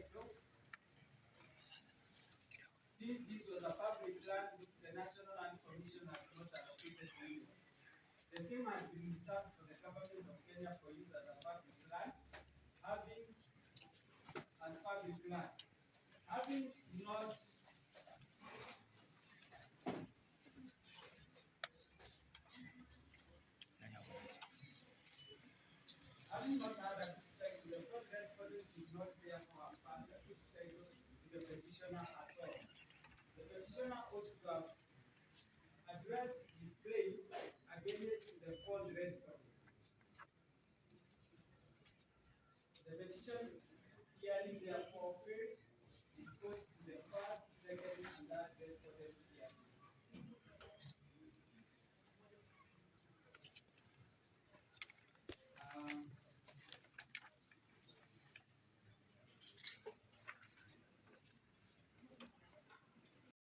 title. Since this was a public land which the National Land Commission had not allocated to anyone, the same has been reserved for the government of Kenya for use as a public land, having not had a fixed title, the fraud respondent did not therefore pass a fixed title to the petitioner at all. The petitioner ought to have addressed his claim against the fraud respondent. The petition clearly therefore